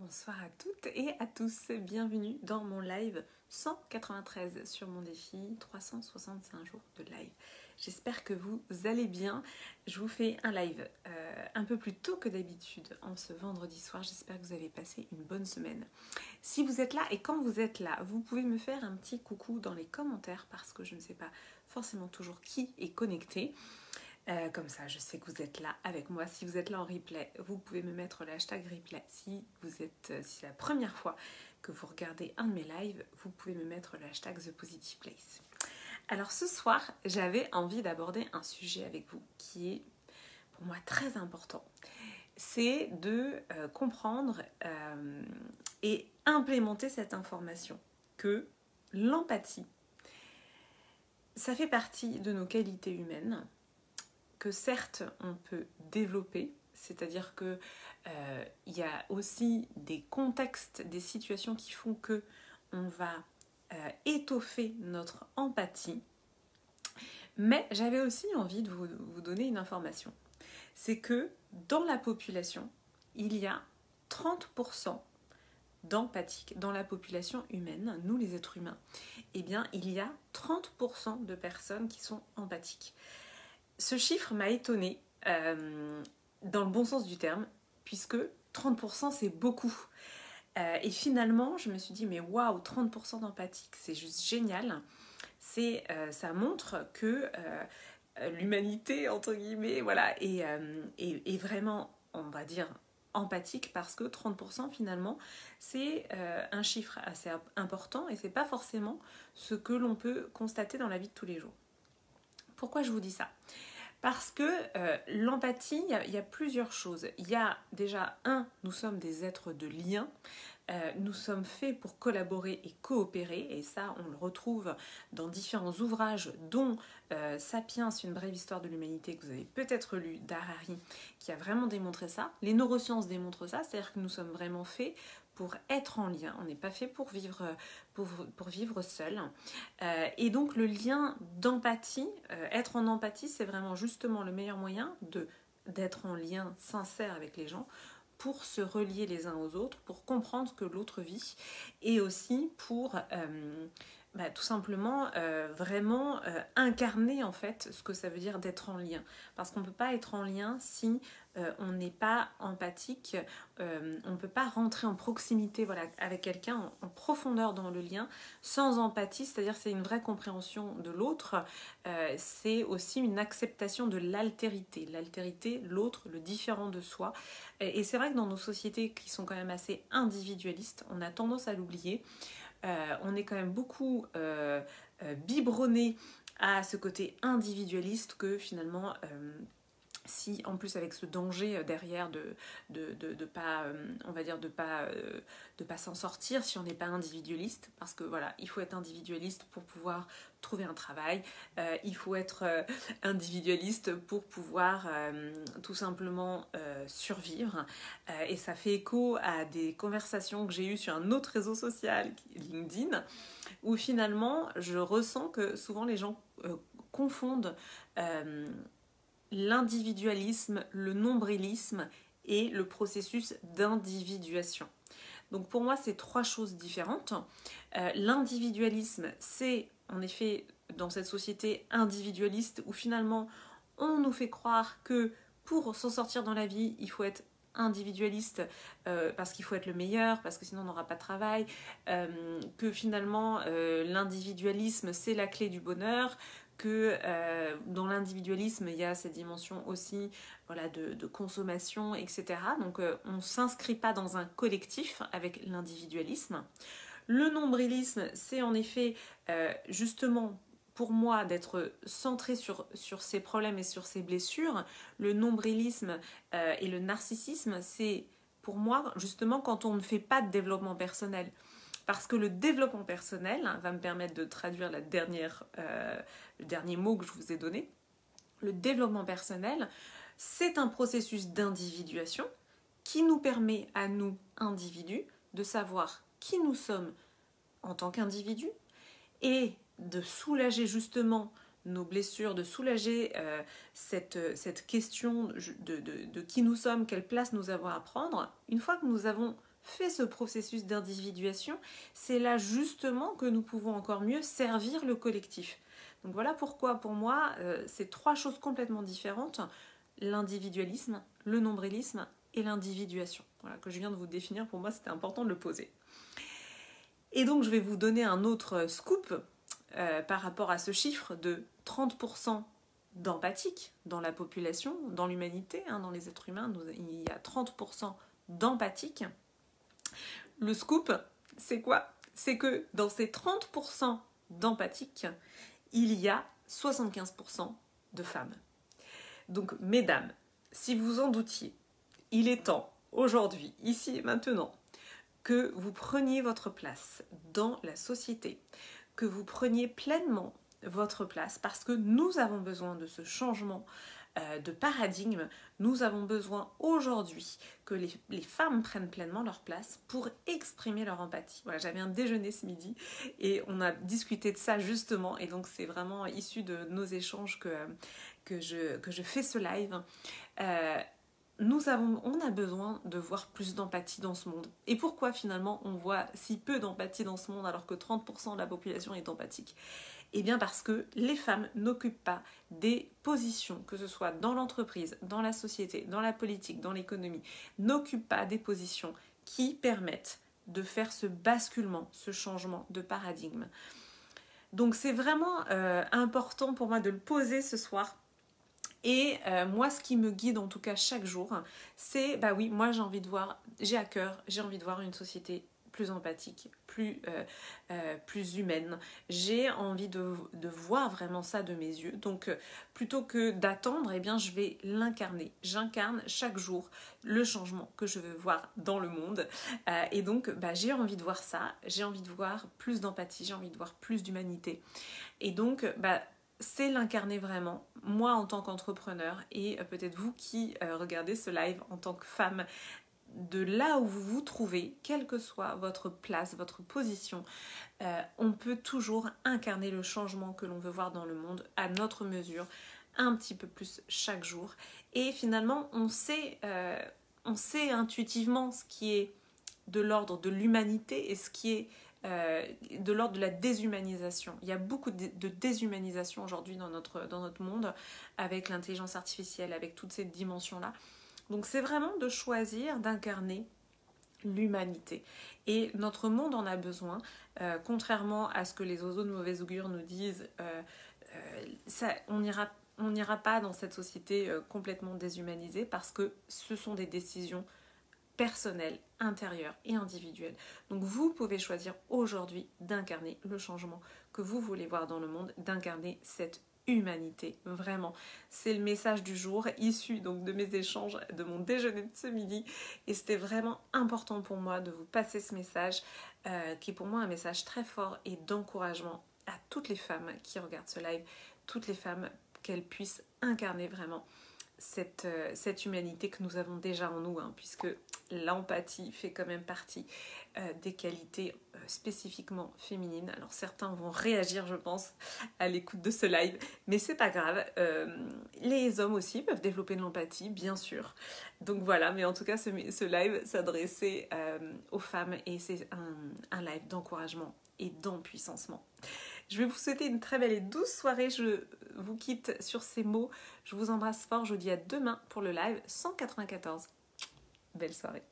Bonsoir à toutes et à tous, bienvenue dans mon live 193 sur mon défi 365 jours de live. J'espère que vous allez bien. Je vous fais un live un peu plus tôt que d'habitude en ce vendredi soir. J'espère que vous avez passé une bonne semaine. Si vous êtes là et quand vous êtes là, vous pouvez me faire un petit coucou dans les commentaires parce que je ne sais pas forcément toujours qui est connecté. Comme ça, je sais que vous êtes là avec moi. Si vous êtes là en replay, vous pouvez me mettre le hashtag replay. Si c'est la première fois que vous regardez un de mes lives, vous pouvez me mettre le hashtag The Positive Place. Alors ce soir, j'avais envie d'aborder un sujet avec vous qui est pour moi très important. C'est de comprendre et implémenter cette information que l'empathie, ça fait partie de nos qualités humaines, que certes on peut développer, c'est-à-dire que y a aussi des contextes, des situations qui font que on va étoffer notre empathie, mais j'avais aussi envie de vous donner une information. C'est que dans la population, il y a 30% d'empathiques. Dans la population humaine, nous les êtres humains, eh bien, il y a 30% de personnes qui sont empathiques. Ce chiffre m'a étonnée, dans le bon sens du terme, puisque 30% c'est beaucoup. Et finalement, je me suis dit, mais waouh, 30% d'empathique, c'est juste génial. Ça montre que l'humanité, entre guillemets, voilà, est vraiment, on va dire, empathique, parce que 30% finalement, c'est un chiffre assez important et c'est pas forcément ce que l'on peut constater dans la vie de tous les jours. Pourquoi je vous dis ça ? Parce que l'empathie, il y a plusieurs choses. Il y a déjà, nous sommes des êtres de lien. Nous sommes faits pour collaborer et coopérer, et ça on le retrouve dans différents ouvrages, dont Sapiens, une brève histoire de l'humanité, que vous avez peut-être lu, d'Harari, qui a vraiment démontré ça. Les neurosciences démontrent ça, c'est-à-dire que nous sommes vraiment faits pour être en lien, on n'est pas fait pour vivre seul. Et donc le lien d'empathie, être en empathie, c'est vraiment justement le meilleur moyen d'être en lien sincère avec les gens, pour se relier les uns aux autres, pour comprendre ce que l'autre vit, et aussi pour tout simplement vraiment incarner en fait ce que ça veut dire d'être en lien. Parce qu'on ne peut pas être en lien si on n'est pas empathique, on ne peut pas rentrer en proximité, voilà, avec quelqu'un en profondeur dans le lien sans empathie, c'est-à-dire c'est une vraie compréhension de l'autre, c'est aussi une acceptation de l'altérité, l'autre, le différent de soi. Et c'est vrai que dans nos sociétés qui sont quand même assez individualistes, on a tendance à l'oublier. On est quand même beaucoup biberonné à ce côté individualiste que finalement... si en plus avec ce danger derrière de pas, on va dire de pas s'en sortir si on n'est pas individualiste, parce que voilà, il faut être individualiste pour pouvoir trouver un travail, il faut être individualiste pour pouvoir tout simplement survivre, et ça fait écho à des conversations que j'ai eues sur un autre réseau social, LinkedIn, où finalement je ressens que souvent les gens confondent l'individualisme, le nombrilisme et le processus d'individuation. Donc pour moi, c'est trois choses différentes. L'individualisme, c'est en effet dans cette société individualiste où finalement on nous fait croire que pour s'en sortir dans la vie, il faut être individualiste parce qu'il faut être le meilleur, parce que sinon on n'aura pas de travail, que finalement l'individualisme c'est la clé du bonheur, que dans l'individualisme il y a cette dimension aussi, voilà, de consommation, etc. Donc on ne s'inscrit pas dans un collectif avec l'individualisme. Le nombrilisme, c'est en effet justement pour moi d'être centré sur ses problèmes et sur ses blessures. Le nombrilisme et le narcissisme, c'est pour moi justement quand on ne fait pas de développement personnel. Parce que le développement personnel va me permettre de traduire le dernier mot que je vous ai donné. Le développement personnel, c'est un processus d'individuation qui nous permet à nous, individus, de savoir qui nous sommes en tant qu'individus et de soulager justement nos blessures, de soulager cette question de qui nous sommes, quelle place nous avons à prendre. Une fois que nous avons fait ce processus d'individuation, c'est là justement que nous pouvons encore mieux servir le collectif. Donc voilà pourquoi pour moi, c'est trois choses complètement différentes, l'individualisme, le nombrilisme et l'individuation. Voilà, que je viens de vous définir, pour moi c'était important de le poser. Et donc je vais vous donner un autre scoop par rapport à ce chiffre de 30% d'empathiques dans la population, dans l'humanité, dans les êtres humains, il y a 30% d'empathiques. Le scoop, c'est quoi? C'est que dans ces 30% d'empathiques, il y a 75% de femmes. Donc, mesdames, si vous en doutiez, il est temps, aujourd'hui, ici et maintenant, que vous preniez votre place dans la société, que vous preniez pleinement votre place, parce que nous avons besoin de ce changement de paradigme. Nous avons besoin aujourd'hui que les femmes prennent pleinement leur place pour exprimer leur empathie. Voilà, j'avais un déjeuner ce midi et on a discuté de ça justement, et donc c'est vraiment issu de nos échanges que je fais ce live. On a besoin de voir plus d'empathie dans ce monde. Et pourquoi finalement on voit si peu d'empathie dans ce monde alors que 30% de la population est empathique? Eh bien parce que les femmes n'occupent pas des positions, que ce soit dans l'entreprise, dans la société, dans la politique, dans l'économie, n'occupent pas des positions qui permettent de faire ce basculement, ce changement de paradigme. Donc c'est vraiment important pour moi de le poser ce soir. Et moi, ce qui me guide en tout cas chaque jour, c'est, bah oui, moi j'ai à cœur, j'ai envie de voir une société plus empathique, plus humaine. J'ai envie de voir vraiment ça de mes yeux. Donc, plutôt que d'attendre, eh bien, je vais l'incarner. J'incarne chaque jour le changement que je veux voir dans le monde. Et donc, bah, j'ai envie de voir ça. J'ai envie de voir plus d'empathie. J'ai envie de voir plus d'humanité. Et donc, bah, c'est l'incarner vraiment, moi en tant qu'entrepreneur et peut-être vous qui regardez ce live en tant que femme, de là où vous vous trouvez, quelle que soit votre place, votre position, on peut toujours incarner le changement que l'on veut voir dans le monde à notre mesure, un petit peu plus chaque jour. Et finalement, on sait intuitivement ce qui est de l'ordre de l'humanité et ce qui est de l'ordre de la déshumanisation. Il y a beaucoup de déshumanisation aujourd'hui dans notre monde avec l'intelligence artificielle, avec toutes ces dimensions-là. Donc c'est vraiment de choisir d'incarner l'humanité. Et notre monde en a besoin, contrairement à ce que les oiseaux de mauvaise augure nous disent, on n'ira pas dans cette société complètement déshumanisée parce que ce sont des décisions personnelles, intérieures et individuelles. Donc vous pouvez choisir aujourd'hui d'incarner le changement que vous voulez voir dans le monde, d'incarner cette humanité, vraiment. C'est le message du jour, issu donc de mes échanges, de mon déjeuner de ce midi, et c'était vraiment important pour moi de vous passer ce message, qui est pour moi un message très fort et d'encouragement à toutes les femmes qui regardent ce live, toutes les femmes, qu'elles puissent incarner vraiment cette humanité que nous avons déjà en nous, puisque l'empathie fait quand même partie des qualités spécifiquement féminines. Alors certains vont réagir, je pense, à l'écoute de ce live, mais c'est pas grave. Les hommes aussi peuvent développer de l'empathie, bien sûr. Donc voilà, mais en tout cas, ce live s'adressait aux femmes et c'est un live d'encouragement et d'empuissancement. Je vais vous souhaiter une très belle et douce soirée. Je vous quitte sur ces mots. Je vous embrasse fort. Je vous dis à demain pour le live 194. Belle soirée.